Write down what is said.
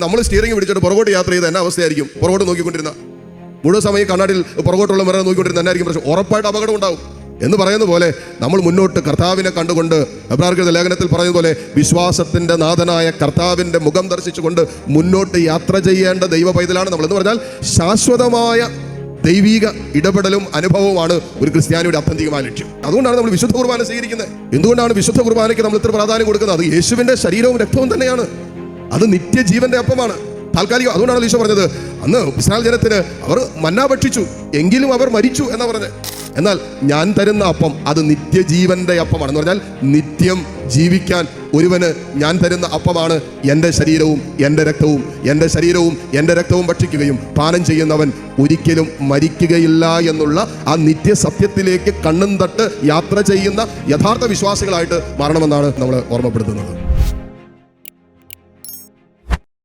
നമ്മൾ സ്റ്റിയറിംഗ് പിടിച്ചിട്ട് പുറകോട്ട് യാത്ര ചെയ്ത് എന്നാ അവസ്ഥയായിരിക്കും? പുറകോട്ട് നോക്കിക്കൊണ്ടിരുന്ന മുഴുവൻ സമയം കണ്ണാടിയിൽ പുറകോട്ടുള്ള മരം നോക്കിക്കൊണ്ടിരുന്ന എന്നായിരിക്കും പ്രശ്നം? ഉറപ്പായിട്ട് അപകടം ഉണ്ടാവും. എന്ന് പറയുന്ന പോലെ നമ്മൾ മുന്നോട്ട് കർത്താവിനെ കണ്ടുകൊണ്ട്, എബ്രായർക്കെഴുതിയ ലേഖനത്തിൽ പറയുന്നതുപോലെ വിശ്വാസത്തിന്റെ നാഥനായ കർത്താവിന്റെ മുഖം ദർശിച്ചുകൊണ്ട് മുന്നോട്ട് യാത്ര ചെയ്യേണ്ട ദൈവ പൈതലാണ് നമ്മൾ. എന്ന് പറഞ്ഞാൽ ശാശ്വതമായ ദൈവിക ഇടപെടലും അനുഭവവുമാണ് ഒരു ക്രിസ്ത്യാനിയുടെ ആത്യന്തികമായ ലക്ഷ്യം. അതുകൊണ്ടാണ് നമ്മൾ വിശുദ്ധ കുർബാന സ്വീകരിക്കുന്നത്. എന്തുകൊണ്ടാണ് വിശുദ്ധ കുർബാനയ്ക്ക് നമ്മൾ ഇത്ര പ്രാധാന്യം കൊടുക്കുന്നത്? അത് യേശുവിന്റെ ശരീരവും രക്തവും തന്നെയാണ്. അത് നിത്യജീവന്റെ അപ്പമാണ്. താൽക്കാലികം. അതുകൊണ്ടാണ് ഈശോ പറഞ്ഞത്, അന്ന് ഇസ്രായേൽ ജനത്തിന് അവർ മന്ന ഭക്ഷിച്ചു എങ്കിലും അവർ മരിച്ചു എന്നാ പറഞ്ഞത്. എന്നാൽ ഞാൻ തരുന്ന അപ്പം അത് നിത്യജീവന്റെ അപ്പമാണ്. എന്ന് പറഞ്ഞാൽ നിത്യം ജീവിക്കാൻ ഒരുവന് ഞാൻ തരുന്ന അപ്പമാണ് എൻ്റെ ശരീരവും എൻ്റെ രക്തവും. എൻ്റെ ശരീരവും എൻ്റെ രക്തവും ഭക്ഷിക്കുകയും പാനം ചെയ്യുന്നവൻ ഒരിക്കലും മരിക്കുകയില്ല എന്നുള്ള ആ നിത്യസത്യത്തിലേക്ക് കണ്ണും തട്ട് യാത്ര ചെയ്യുന്ന യഥാർത്ഥ വിശ്വാസികളായിട്ട് മാറണമെന്നാണ് നമ്മൾ ഓർമ്മപ്പെടുത്തുന്നത്.